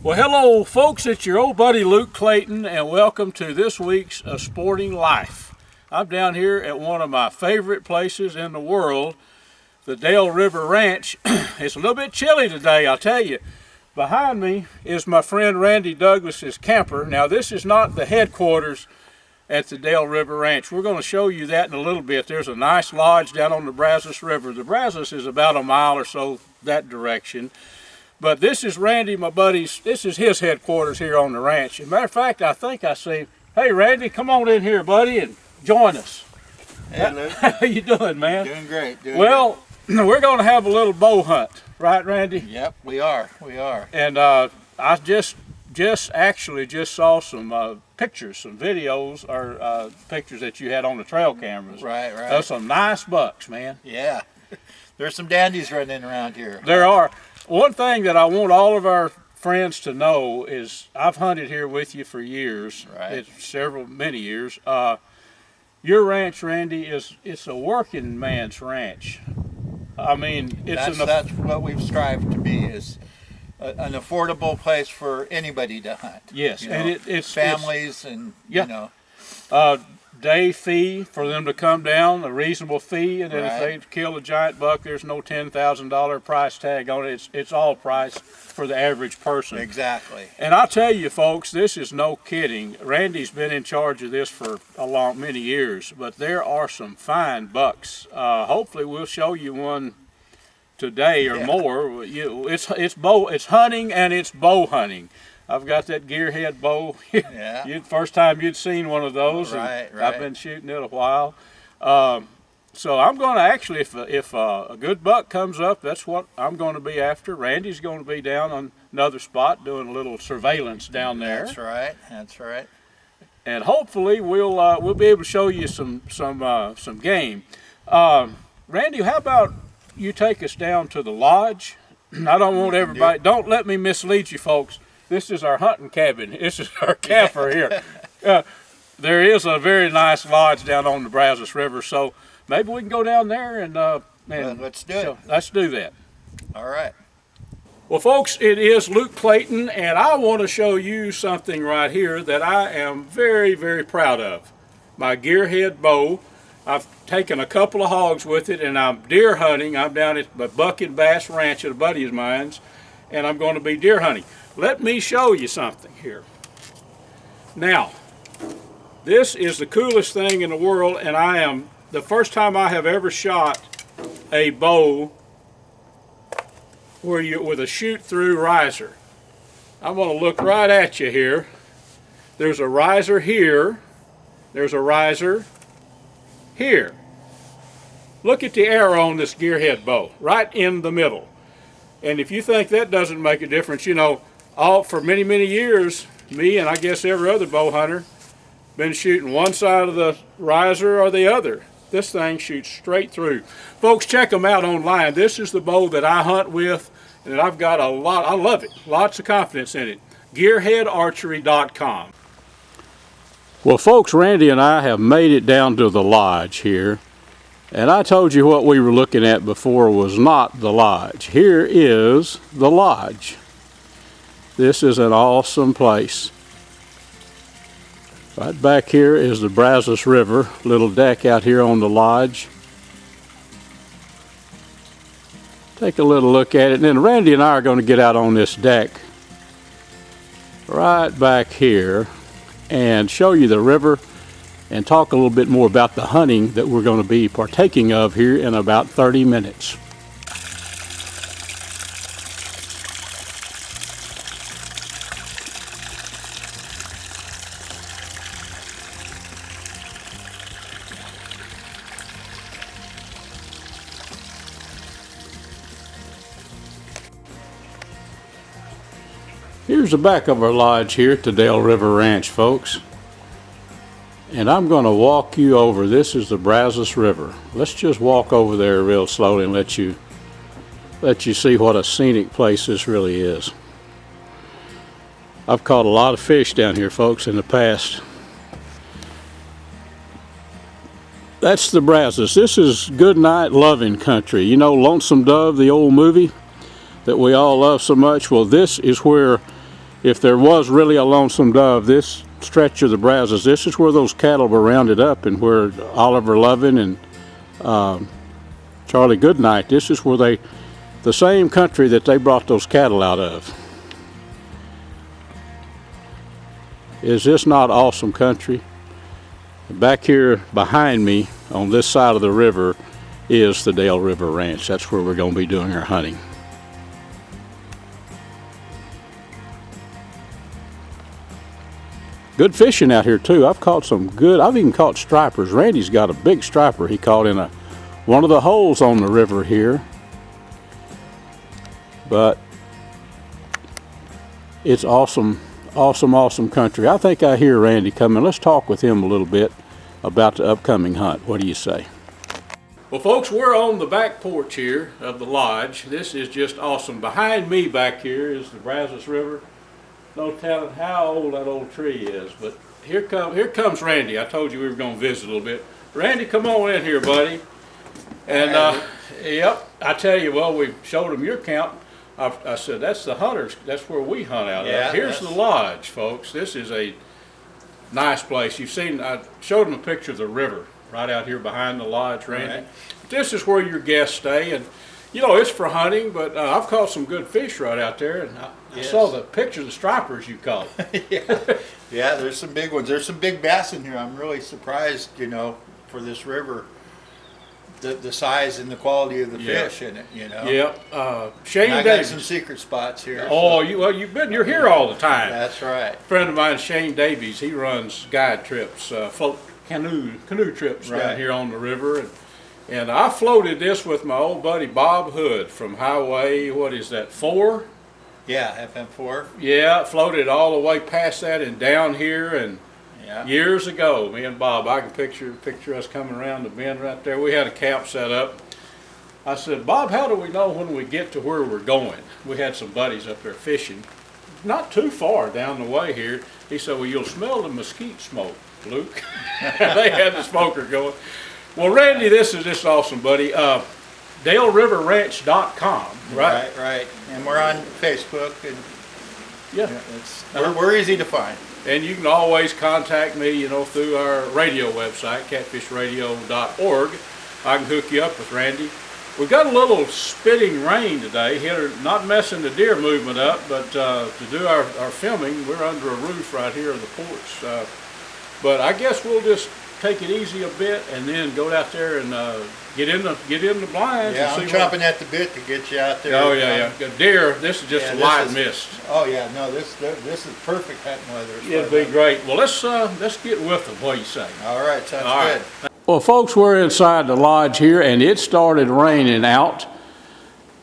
Well, hello folks, it's your old buddy Luke Clayton, and welcome to this week's Sporting Life. I'm down here at one of my favorite places in the world, the Dale River Ranch. It's a little bit chilly today, I'll tell you. Behind me is my friend Randy Douglas's camper. Now, this is not the headquarters at the Dale River Ranch. We're going to show you that in a little bit. There's a nice lodge down on the Brazos River. The Brazos is about a mile or so that direction. But this is Randy, my buddy's, this is his headquarters here on the ranch. As a matter of fact, I think I see, hey Randy, come on in here, buddy, and join us. Hey Luke. How you doing, man? Doing great. Well, we're going to have a little bow hunt, right, Randy? Yep, we are. And I just actually saw some pictures, some videos, or pictures that you had on the trail cameras. Right. Of some nice bucks, man. Yeah, there's some dandies running around here. There are. One thing that I want all of our friends to know is I've hunted here with you for years. Right. It's many years. Your ranch, Randy, it's a working man's ranch. I mean, that's what we've strived to be, is an affordable place for anybody to hunt. Yes, and it's families and yeah. Day fee for them to come down, a reasonable fee, and then if they kill a giant buck, there's no $10,000 price tag on it. It's all price for the average person. Exactly. And I'll tell you, folks, this is no kidding. Randy's been in charge of this for many years, but there are some fine bucks. Hopefully, we'll show you one today or more. It's hunting and it's bow hunting. I've got that gearhead bow. Yeah. First time you'd seen one of those. Right. I've been shooting it a while. So I'm going to actually, if a good buck comes up, that's what I'm going to be after. Randy's going to be down on another spot doing a little surveillance down there. That's right. And hopefully we'll be able to show you some game. Randy, how about you take us down to the lodge? I don't want everybody. Don't let me mislead you, folks. This is our hunting cabin. This is our camper here. There is a very nice lodge down on the Brazos River, so maybe we can go down there and let's do it. Let's do that. All right. Well, folks, it is Luke Clayton, and I want to show you something right here that I am very, very proud of. My gearhead bow. I've taken a couple of hogs with it, and I'm deer hunting. I'm down at the Buck and Bass Ranch at a buddy of mine's, and I'm going to be deer hunting. Let me show you something here. Now, this is the coolest thing in the world, and the first time I have ever shot a bow with a shoot-through riser. I'm going to look right at you here. There's a riser here. There's a riser here. Look at the arrow on this gearhead bow, right in the middle. And if you think that doesn't make a difference, for many, many years, me and I guess every other bow hunter been shooting one side of the riser or the other. This thing shoots straight through. Folks, check them out online. This is the bow that I hunt with, and I've got I love it, lots of confidence in it. GearheadArchery.com. Well, folks, Randy and I have made it down to the lodge here. And I told you what we were looking at before was not the lodge. Here is the lodge. This is an awesome place. Right back here is the Brazos River, little deck out here on the lodge. Take a little look at it, and then Randy and I are going to get out on this deck right back here and show you the river and talk a little bit more about the hunting that we're going to be partaking of here in about 30 minutes. Here's the back of our lodge here at the Dale River Ranch, folks. And I'm going to walk you over. This is the Brazos River. Let's just walk over there real slowly and let you see what a scenic place this really is. I've caught a lot of fish down here, folks, in the past. That's the Brazos. This is goodnight loving country. You know Lonesome Dove, the old movie that we all love so much? Well, this is where, if there was really a lonesome dove, this stretch of the Brazos, this is where those cattle were rounded up, and where Oliver Loving and Charlie Goodnight, this is where the same country that they brought those cattle out of. Is this not awesome country? Back here behind me on this side of the river is the Dale River Ranch. That's where we're going to be doing our hunting. Good fishing out here too. I've even caught stripers. Randy's got a big striper he caught in one of the holes on the river here. But it's awesome country. I think I hear Randy coming. Let's talk with him a little bit about the upcoming hunt. What do you say? Well, folks, we're on the back porch here of the lodge. This is just awesome. Behind me back here is the Brazos River. No telling how old that old tree is, but here comes Randy. I told you we were going to visit a little bit. Randy, come on in here, buddy. And yep, I tell you, well, we showed him your count. I said, that's the hunters. That's where we hunt out of. Here's the lodge, folks. This is a nice place. You've seen, I showed him a picture of the river right out here behind the lodge, Randy. Right. This is where your guests stay, and you know, it's for hunting, but I've caught some good fish right out there, and I saw the picture of the stripers you caught. Yeah, there's some big ones. There's some big bass in here. I'm really surprised, you know, for this river, the size and the quality of the fish in it, you know. Yep. Shane I Davies. got some secret spots here. Oh, you're here all the time. That's right. A friend of mine, Shane Davies, he runs guide trips, canoe trips down here on the river, and I floated this with my old buddy Bob Hood from Highway, what is that, 4? Yeah, FM4. Yeah, floated all the way past that and down here, and years ago, me and Bob, I can picture us coming around the bend right there. We had a camp set up. I said, Bob, how do we know when we get to where we're going? We had some buddies up there fishing, not too far down the way here. He said, well, you'll smell the mesquite smoke, Luke. They had the smoker going. Well, Randy, this is just awesome, buddy. DaleRiverRanch.com, right? Right. And we're on Facebook, and we're easy to find. And you can always contact me, you know, through our radio website, catfishradio.org. I can hook you up with Randy. We've got a little spitting rain today, not messing the deer movement up, but to do our filming, we're under a roof right here on the porch. But I guess we'll just take it easy a bit and then go out there and get in the blinds. Yeah, I'm chomping at the bit to get you out there. Oh yeah. Deer, this is just a light mist. Oh yeah, no, this is perfect hunting weather. It'd be great. Well, let's get with them. What do you say? All right, sounds good. Well, folks, we're inside the lodge here, and it started raining out,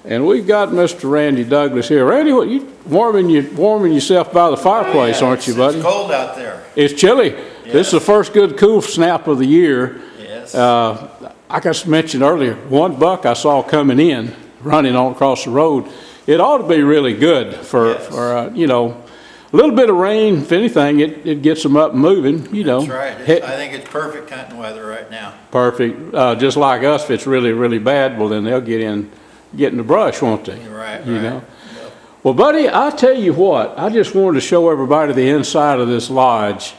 and we've got Mr. Randy Douglas here. Randy, what you warming yourself by the fireplace, aren't you, buddy? It's cold out there. It's chilly. Yes. This is the first good cool snap of the year. Yes. Like I mentioned earlier, one buck I saw coming in, running on across the road. It ought to be really good for you know, a little bit of rain. If anything, it gets them up and moving. You know. That's right. I think it's perfect hunting weather right now. Perfect. Just like us, if it's really, really bad, well then they'll get in the brush, won't they? Right. You know. Yep. Well, buddy, I tell you what, I just wanted to show everybody the inside of this lodge,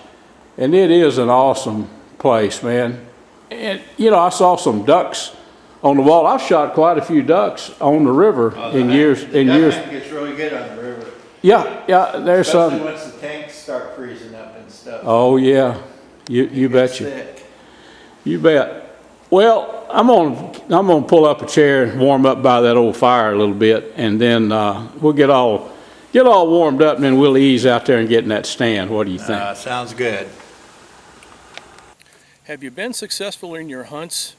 and it is an awesome place, man. And you know, I saw some ducks on the wall. I've shot quite a few ducks on the river in years. It gets really good on the river. Yeah, there's Especially some. once the tanks start freezing up and stuff. Oh yeah, you bet you. Thick. You bet. Well, I'm gonna pull up a chair and warm up by that old fire a little bit, and then we'll get all warmed up, and then we'll ease out there and get in that stand. What do you think? Sounds good. Have you been successful in your hunts?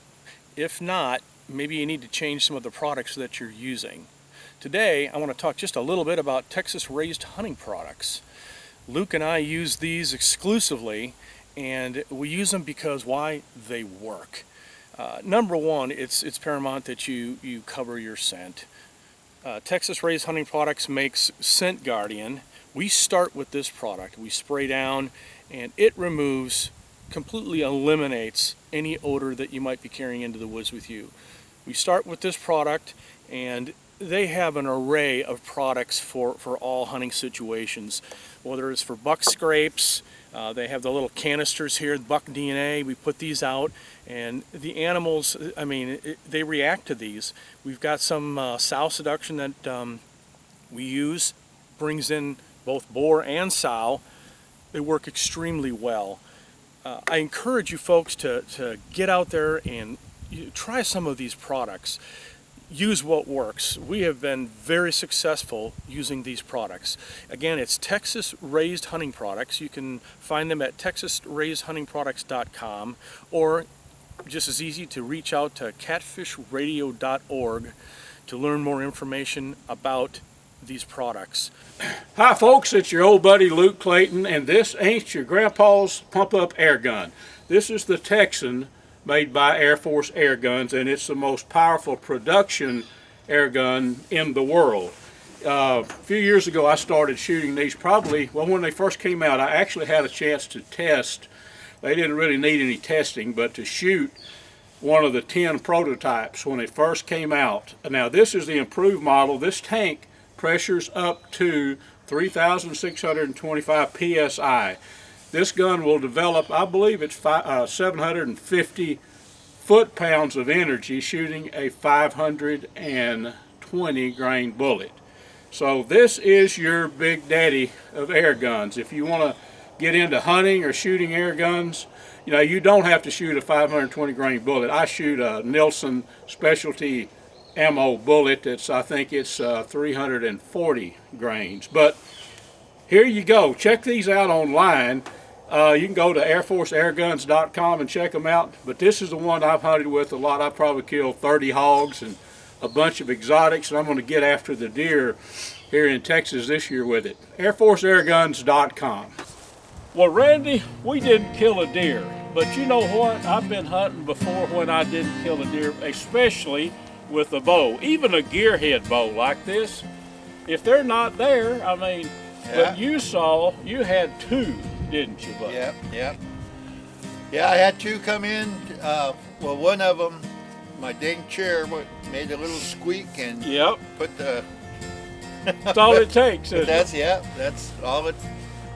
If not, maybe you need to change some of the products that you're using. Today, I want to talk just a little bit about Texas-raised hunting products. Luke and I use these exclusively, and we use them because why? They work. Number one, it's paramount that you cover your scent. Texas-raised hunting products makes Scent Guardian. We start with this product. We spray down, and it completely eliminates any odor that you might be carrying into the woods with you. We start with this product, and they have an array of products for all hunting situations, whether it's for buck scrapes. They have the little canisters here, buck DNA. We put these out, and the animals, I mean, they react to these. We've got some sow seduction that we use, brings in both boar and sow. They work extremely well. I encourage you folks to get out there and try some of these products. Use what works. We have been very successful using these products. Again, it's Texas Raised Hunting Products. You can find them at texasraisedhuntingproducts.com, or just as easy to reach out to catfishradio.org to learn more information about these products. Hi folks, it's your old buddy Luke Clayton, and this ain't your grandpa's pump-up air gun. This is the Texan, made by Air Force Air Guns, and it's the most powerful production air gun in the world. A few years ago I started shooting these when they first came out. I actually had a chance to test. They didn't really need any testing, but to shoot one of the 10 prototypes when it first came out. Now this is the improved model. This tank pressures up to 3,625 psi. This gun will develop, I believe it's 750 foot-pounds of energy shooting a 520 grain bullet. So this is your big daddy of air guns. If you want to get into hunting or shooting air guns, you don't have to shoot a 520 grain bullet. I shoot a Nielsen specialty ammo bullet I think it's 340 grains. But here you go. Check these out online. You can go to airforceairguns.com and check them out. But this is the one I've hunted with a lot. I've probably killed 30 hogs and a bunch of exotics, and I'm going to get after the deer here in Texas this year with it. airforceairguns.com. Well, Randy, we didn't kill a deer, but you know what? I've been hunting before when I didn't kill a deer, especially with a bow, even a gearhead bow like this. If they're not there, I mean, but you had two, didn't you, Bud? Yep. Yeah, I had two come in. Well, one of them, my dang chair made a little squeak and put the. That's all it takes. That's all it.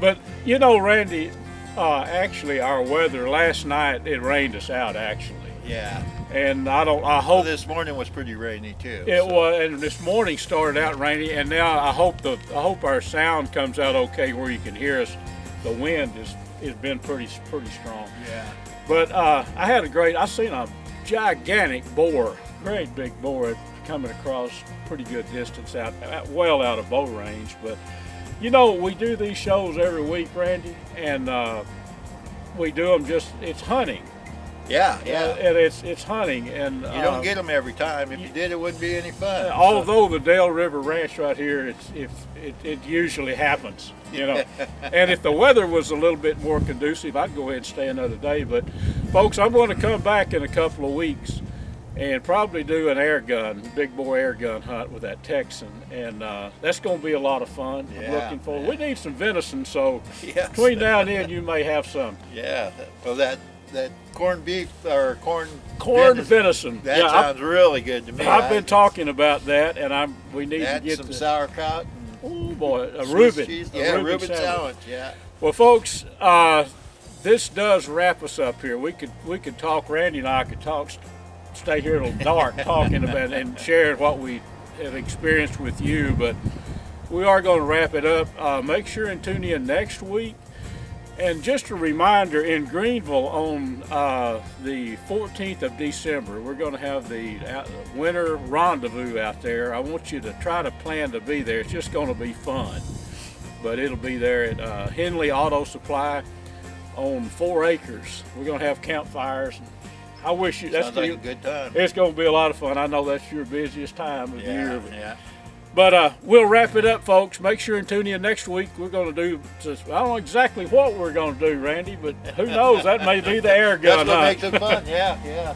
But Randy, actually, our weather last night, it rained us out actually. Yeah. And I hope this morning was pretty rainy too. It was, and this morning started out rainy, and now I hope our sound comes out okay where you can hear us. The wind has been pretty strong. Yeah. But I seen a gigantic boar, great big boar coming across pretty good distance well out of bow range. But we do these shows every week, Randy, and we do them it's hunting. Yeah. And it's hunting, and you don't get them every time. If you did, it wouldn't be any fun. Although the Dale River Ranch right here, it usually happens, And if the weather was a little bit more conducive, I'd go ahead and stay another day. But folks, I'm going to come back in a couple of weeks and probably do an air gun, big boy air gun hunt with that Texan, and that's going to be a lot of fun. Yeah, I'm looking forward. We need some venison, so yes. Between now and then, you may have some. Yeah. Well, that corned beef or corn venison. That sounds really good to me. I've been talking about that, and we need to get some sauerkraut. Oh boy, a Reuben. Reuben sandwich. Yeah. Well, folks, this does wrap us up here. We could talk. Randy and I could stay here till dark talking about and sharing what we have experienced with you, but we are going to wrap it up. Make sure and tune in next week. And just a reminder, in Greenville on the 14th of December, we're going to have the winter rendezvous out there. I want you to try to plan to be there. It's just going to be fun. But it'll be there at Henley Auto Supply on 4 acres. We're going to have campfires. I wish you. Sounds like a good time. It's going to be a lot of fun. I know that's your busiest time of year. Yeah. But we'll wrap it up, folks. Make sure and tune in next week. We're going to do, I don't know exactly what we're going to do, Randy, but who knows? That may be the air gun. That's what makes it fun, yeah.